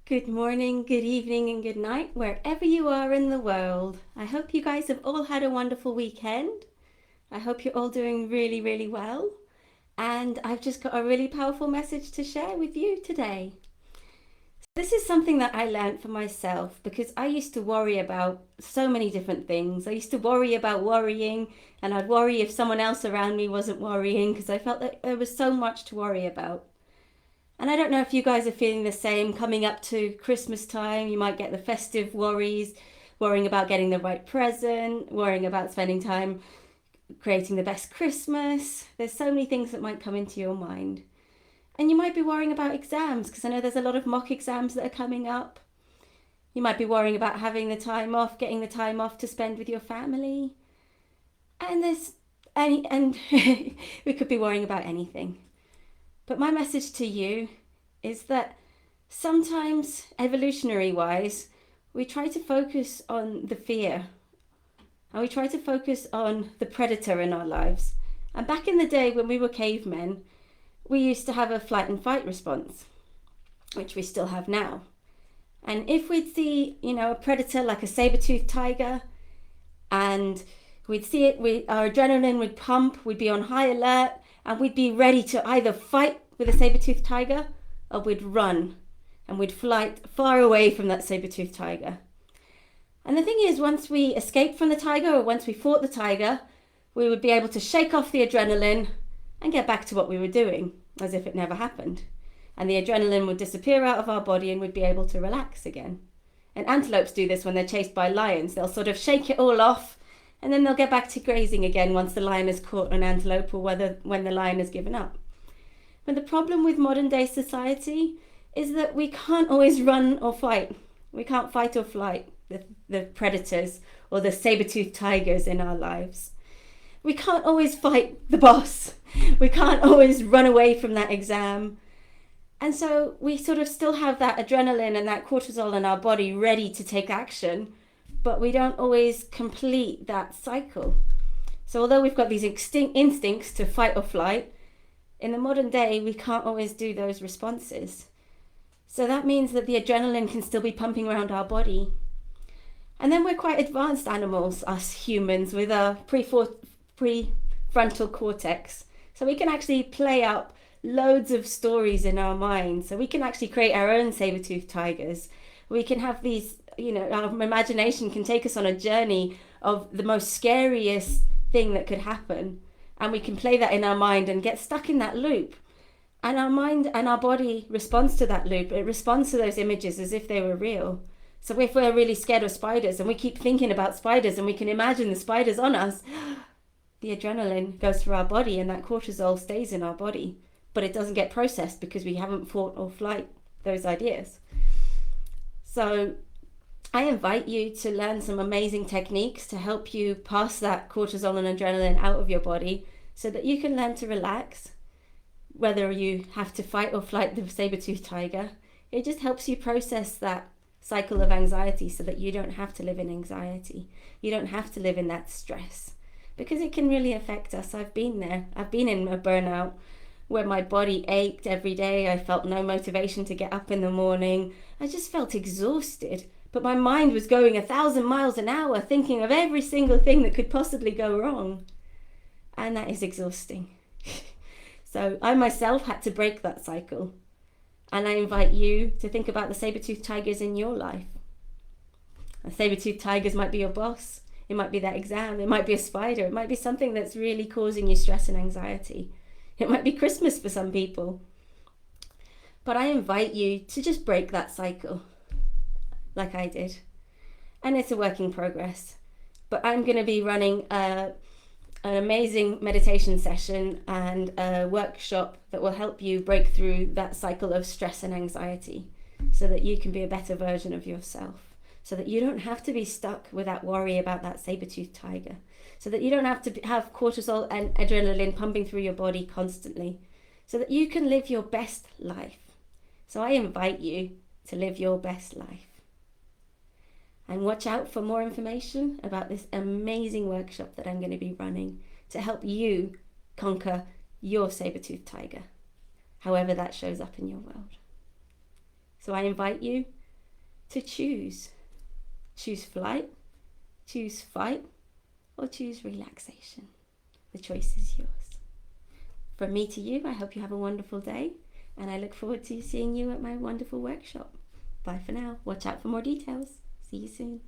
Good morning, good evening, and good night, wherever you are in the world. I hope you guys have all had a wonderful weekend. I hope you're all doing really, really well. And I've just got a really powerful message to share with you today. This is something that I learned for myself because I used to worry about so many different things. I used to worry about worrying, and I'd worry if someone else around me wasn't worrying because I felt that there was so much to worry about. And I don't know if you guys are feeling the same. Coming up to Christmas time, you might get the festive worries, worrying about getting the right present, worrying about spending time creating the best Christmas. There's so many things that might come into your mind. And you might be worrying about exams because I know there's a lot of mock exams that are coming up. You might be worrying about having the time off, getting the time off to spend with your family. And we could be worrying about anything. But my message to you is that sometimes, evolutionary wise, we try to focus on the fear and we try to focus on the predator in our lives. And back in the day when we were cavemen, we used to have a flight and fight response, which we still have now. And if we'd see, a predator like a saber-toothed tiger, and we'd see it, our adrenaline would pump, we'd be on high alert, and we'd be ready to either fight with a saber-toothed tiger or we'd run and we'd fly far away from that saber-toothed tiger. And the thing is, once we escaped from the tiger or once we fought the tiger, we would be able to shake off the adrenaline and get back to what we were doing as if it never happened. And the adrenaline would disappear out of our body and we'd be able to relax again. And antelopes do this when they're chased by lions. They'll sort of shake it all off and then they'll get back to grazing again once the lion has caught an antelope or when the lion has given up. But the problem with modern day society is that we can't always run or fight. We can't fight or flight the predators or the saber-toothed tigers in our lives. We can't always fight the boss. We can't always run away from that exam. And so we sort of still have that adrenaline and that cortisol in our body ready to take action, but we don't always complete that cycle. So although we've got these instincts to fight or flight, in the modern day, we can't always do those responses. So that means that the adrenaline can still be pumping around our body. And then we're quite advanced animals, us humans, with our prefrontal cortex. So we can actually play out loads of stories in our mind. So we can actually create our own saber-toothed tigers. We can have these, our imagination can take us on a journey of the most scariest thing that could happen. And we can play that in our mind and get stuck in that loop. And our mind and our body responds to that loop. It responds to those images as if they were real. So if we're really scared of spiders and we keep thinking about spiders and we can imagine the spiders on us, the adrenaline goes through our body and that cortisol stays in our body. But it doesn't get processed because we haven't fought or flight those ideas. So I invite you to learn some amazing techniques to help you pass that cortisol and adrenaline out of your body so that you can learn to relax, whether you have to fight or flight the saber-toothed tiger. It just helps you process that cycle of anxiety so that you don't have to live in anxiety. You don't have to live in that stress because it can really affect us. I've been there. I've been in a burnout where my body ached every day. I felt no motivation to get up in the morning. I just felt exhausted. But my mind was going 1,000 miles an hour thinking of every single thing that could possibly go wrong. And that is exhausting. So I myself had to break that cycle. And I invite you to think about the saber-toothed tigers in your life. The saber-toothed tigers might be your boss. It might be that exam. It might be a spider. It might be something that's really causing you stress and anxiety. It might be Christmas for some people. But I invite you to just break that cycle. Like I did. And it's a work in progress. But I'm going to be running an amazing meditation session and a workshop that will help you break through that cycle of stress and anxiety so that you can be a better version of yourself. So that you don't have to be stuck with that worry about that saber-toothed tiger. So that you don't have to have cortisol and adrenaline pumping through your body constantly. So that you can live your best life. So I invite you to live your best life. And watch out for more information about this amazing workshop that I'm going to be running to help you conquer your saber-toothed tiger, however that shows up in your world. So I invite you to choose. Choose flight, choose fight, or choose relaxation. The choice is yours. From me to you, I hope you have a wonderful day, and I look forward to seeing you at my wonderful workshop. Bye for now. Watch out for more details. See you soon.